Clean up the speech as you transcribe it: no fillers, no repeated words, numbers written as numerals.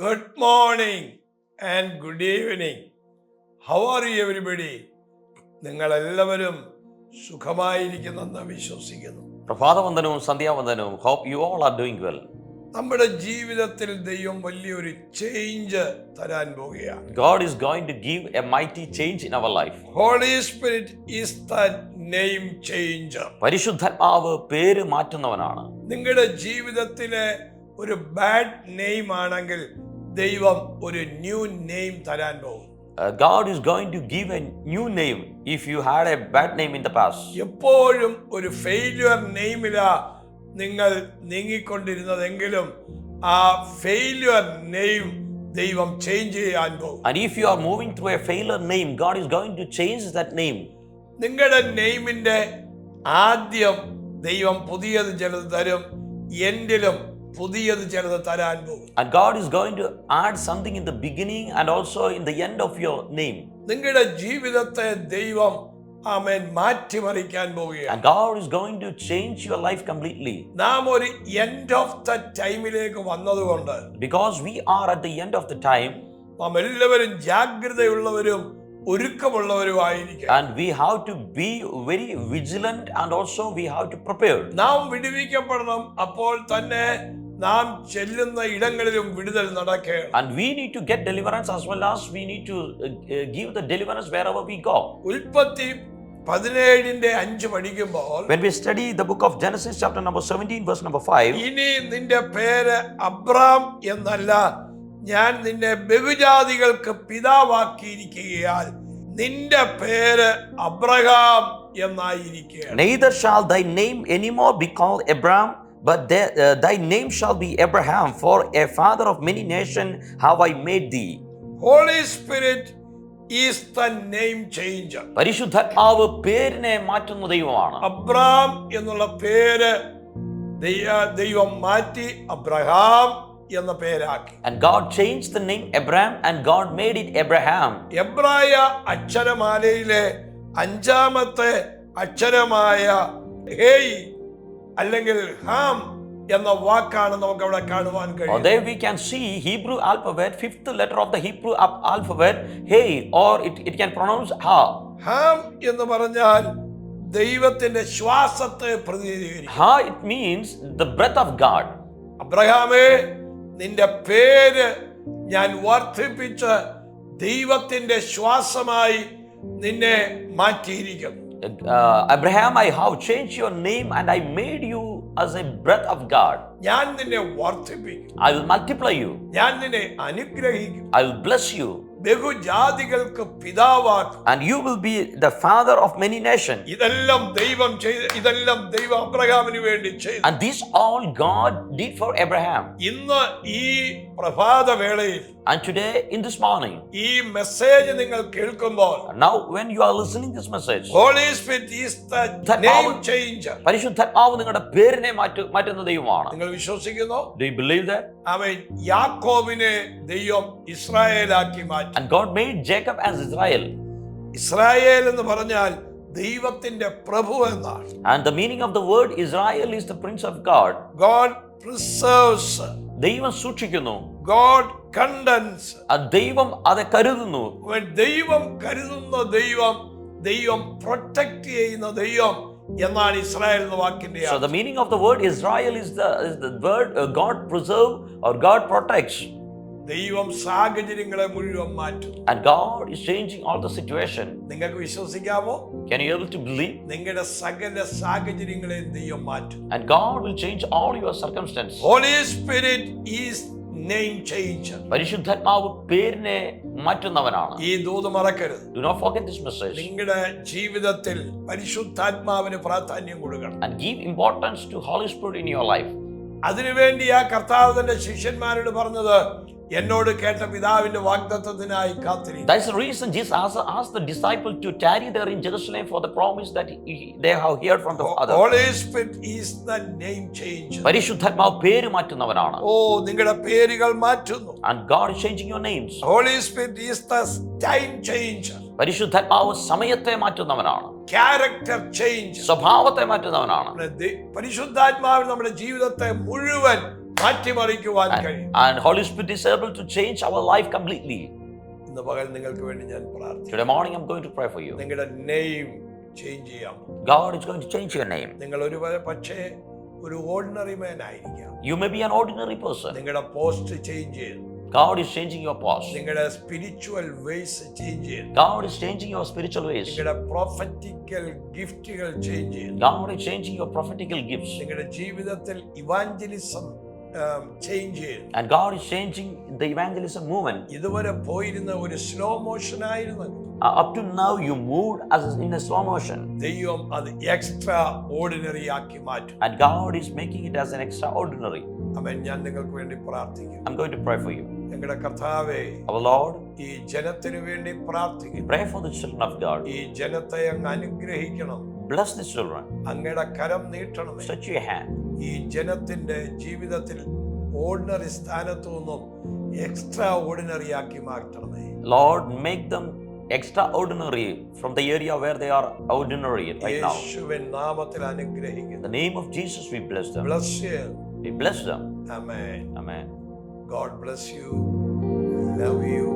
Good morning and good evening. How are you everybody? നിങ്ങളെല്ലാവരും സുഖമായിരിക്കുന്നെന്ന് വിശ്വസിക്കുന്നു. പ്രഭാതവന്ദനവും സന്ധ്യാവന്ദനവും. Hope you all are doing well. നമ്മുടെ ജീവിതത്തിൽ ദൈവം വലിയൊരു ചേഞ്ച് തരാൻ പോവുകയാണ്. God is going to give a mighty change in our life. Holy Spirit is the name changer. പരിശുദ്ധാത്മാവ് പേര് മാറ്റുന്നവനാണ്. നിങ്ങളുടെ ജീവിതത്തിലെ ഒരു ബാഡ് നെയിം ആണെങ്കിൽ ദൈവം ഒരു ന്യൂ നെയിം തരാൻ പോകും. God is going to give a new name if you had a bad name in the past. എപ്പോഴും ഒരു ഫെയിലിയർ നെയിമിലാ നിങ്ങൾ നീങ്ങിക്കൊണ്ടിരുന്നതെങ്കിലും ആ ഫെയിലിയർ നെയിം ദൈവം ചേഞ്ച് ചെയ്യാൻ പോകും. And if you are moving through a failure name, God is going to change that name. നിങ്ങളുടെ നെയിമിന്റെ ആദ്യം ദൈവം പുതിയത് ചിലത് തരും, എൻഡിലും പുതിയത് ചിലത് തരാൻ പോകും. And God is going to add something in the beginning and also in the end of your name. നിങ്ങളുടെ ജീവിതത്തെ ദൈവം ആമേൻ മാറ്റിമറിക്കാൻ പോവുകയാണ്. And God is going to change your life completely. നാം ഒരു എൻഡ് ഓഫ് ദ ടൈമിലേക്ക് വന്നതുകൊണ്ട്, Because we are at the end of the time, നാം എല്ലാവരും ജാഗ്രതയുള്ളവരും ഒരുക്കമുള്ളവരുമായിരിക്കും. and we have to be very vigilant and also we have to prepare. നാം വിടുവിക്കപ്പെടണം. അപ്പോൾ തന്നെ നാം ചെല്ലുന്ന ഇടങ്ങളിലും വിടുതൽ നടക്കുകയാണ്. And we need to get deliverance as well as we need to give the deliverance wherever we go. ഉൽപ്പത്തി 17:5 പഠിക്കുമ്പോൾ, When we study the book of Genesis chapter number 17 verse number 5, ഇനി നിന്റെ പേര് അബ്രാം എന്നല്ല, ഞാൻ നിന്നെ ബഹുജാതികൾക്ക് പിതാവാക്കിയിരിക്കുകയാൽ നിന്റെ പേര് Abraham എന്നായിരിക്കുകയാണ്. neither shall thy name anymore be called Abram, but thy name shall be Abraham, for a father of many nations have I made thee. Holy Spirit is the name changer. പരിശുദ്ധാത്മാവ് പേരിനെ മാറ്റുന്ന ദൈവമാണ്. Abram എന്നുള്ള പേര് ദൈവം മാറ്റി Abraham എന്ന പേരാക്കി. And God changed the name Abram and God made it Abraham. എബ്രായ അക്ഷരമാലയിലെ 5ാമത്തെ അക്ഷരമായ ഹേയ് അല്ലെങ്കിൽ ഹാം എന്ന വാക്കാണ് നമുക്ക് അവിടെ കാണുവാൻ കഴിയും. There we can see Hebrew alphabet, 5th letter of the Hebrew alphabet, hey, or it can pronounce ha. ഹാം എന്ന് പറഞ്ഞാൽ ദൈവത്തിന്റെ ശ്വാസത്തെ പ്രതിനിധീകരിക്കും. Ha, it means the breath of God. അബ്രഹാമേ, നിന്റെ പേര് ഞാൻ വർദ്ധിപ്പിച്ച് ദൈവത്തിന്റെ ശ്വാസമായി നിന്നെ മാറ്റിയിരിക്കുന്നു. Abraham, I have changed your name and I made you as a breath of God. ഞാൻ നിന്നെ വർദ്ധിപ്പിക്കും. I will multiply you. ഞാൻ നിന്നെ അനുഗ്രഹിക്കും. I will bless you. ബഹുജാതികൾക്ക് പിതാവാക്കും. And you will be the father of many nations. ഇതെല്ലാം ദൈവം അബ്രഹാമിന് വേണ്ടി ചെയ്തു. And this all God did for Abraham. ഇന്ന് ഈ പ്രഭാതവേളയിൽ, And today in this morning, ഈ മെസ്സേജ് നിങ്ങൾ കേൾക്കുമ്പോൾ, now when you are listening this message, Holy Spirit is the name changer. പരിശുദ്ധാത്മാവ് നിങ്ങളുടെ പേരിനെ മാറ്റുന്ന ദൈവമാണ്. നിങ്ങൾ വിശ്വസിക്കുന്നു? Do you believe that? അവൻ യാക്കോബിനെ ദൈവം ഇസ്രായേലാക്കി മാറ്റി. And God made Jacob as Israel. Israel എന്ന് പറഞ്ഞാൽ ദൈവത്തിന്റെ പ്രഭു എന്നാണ്. And the meaning of the word Israel is the prince of God. God preserves. ദൈവം സൂക്ഷിക്കുന്നു. God condemns. ദൈവം അത് കരുതുന്നു. ദൈവം കരുതുന്ന ദൈവം പ്രൊട്ടക്ട് ചെയ്യുന്ന ദൈവം എന്നാണ് ഇസ്രായേൽ എന്ന വാക്കിന്റെ. So the meaning of the word Israel is the word God preserve or God protects. ദൈവം സാഹചര്യങ്ങളെ മുഴുവൻ മാറ്റും. And God is changing all the situation. നിങ്ങൾക്ക് വിശ്വസിക്കാമോ? Can you able to believe? നിങ്ങളുടെ സകല സാഹചര്യങ്ങളെ ദൈവം മാറ്റും. And God will change all your circumstances. Holy Spirit is name changer. പരിശുദ്ധാത്മാവ് പേരിനെ മാറ്റുന്നവനാണ്. ഈ ദൂത് മറക്കരുത്. Do not forget this message. നിങ്ങളുടെ ജീവിതത്തിൽ പരിശുദ്ധാത്മാവിന് പ്രാധാന്യം കൊടുക്കണം. And give importance to Holy Spirit in your life. അതിനുവേണ്ടി ആ കർത്താവ് തന്റെ ശിഷ്യന്മാരോട് പറഞ്ഞത്, എന്നോട് കേട്ട പിതാവിന്റെ വാഗ്ദത്തത്തിനായി കാത്തിരിക്കും. That's the reason Jesus asked the disciple to tarry there in Jerusalem for the promise that they have heard from the Father. Holy Spirit is the name changer. പരിശുദ്ധാത്മാവ് പേര് മാറ്റുന്നവനാണ്. നിങ്ങളുടെ പേരുകൾ മാറ്റുന്നു. And God is changing your names. Holy Spirit is the time changer. പരിശുദ്ധാത്മാവ് സമയത്തെ മാറ്റുന്നവനാണ്. Character change. സ്വഭാവത്തെ മാറ്റുന്നവനാണ്. പരിശുദ്ധാത്മാവ് നമ്മുടെ ജീവിതത്തെ മുഴുവൻ മാറ്റിമറിക്കുവാൻ കഴിയും. And Holy Spirit is able to change our life completely. ഇന്ന് പകൽ നിങ്ങൾക്ക് വേണ്ടി ഞാൻ പ്രാർത്ഥിക്കുന്നു. Today morning I'm going to pray for you. നിങ്ങളുടെ നെയിം ചേഞ്ച് ചെയ്യാം. God is going to change your name. നിങ്ങൾ പക്ഷേ ഒരു ഓർഡിനറി മാൻ ആയിരിക്കാം. You may be an ordinary person. നിങ്ങളുടെ പോസ്റ്റ് ചേഞ്ച് ചെയ്തു. God is changing your past. നിങ്ങളുടെ spiritual vase change ചെയ്തു. God is changing your spiritual ways. നിങ്ങളുടെ പ്രൊഫറ്റിക്കൽ ഗിഫ്റ്റുകൾ ചേഞ്ച് ചെയ്തു. God is changing your prophetical gifts. നിങ്ങളുടെ ജീവിതത്തിൽ evangelism change ചെയ്തു. And God is changing the evangelism movement. ഇതുവരെ പോയിരുന്ന ഒരു സ്ലോ മോഷൻ ആയിരുന്നു. Up to now you moved as in a slow motion. ദൈവം അത് എക്സ്ട്രാ ഓർഡിനറി ആക്കി മാറ്റും. And God is making it as an extraordinary. ആമേൻ. ഞാൻ നിങ്ങൾക്ക് വേണ്ടി പ്രാർത്ഥിക്കും. I'm going to pray for you. ഞങ്ങളുടെ കർത്താവേ, Our Lord, ഈ ജനത്തിനു വേണ്ടി പ്രാർത്ഥിക്കുന്നു. pray for the children of God. ഈ ജനത്തെ അങ്ങ് അനുഗ്രഹിക്കണം. Bless the children. അങ്ങയുടെ കരം നീട്ടണമേ. Stretch your hand. ഈ ജനത്തിന്റെ ജീവിതത്തിൽ ഓർഡിനറി സ്ഥാനത്തു നിന്നും എക്സ്ട്രാ ഓർഡിനറി ആക്കി മാറ്റണമേ. Lord, make them extraordinary from the area where they are ordinary right now. യേശുവിൻ നാമത്തിൽ In അനുഗ്രഹിക്കുന്നു. the name of Jesus we bless them. Bless you. We bless them. Amen. Amen. God bless you. Love you.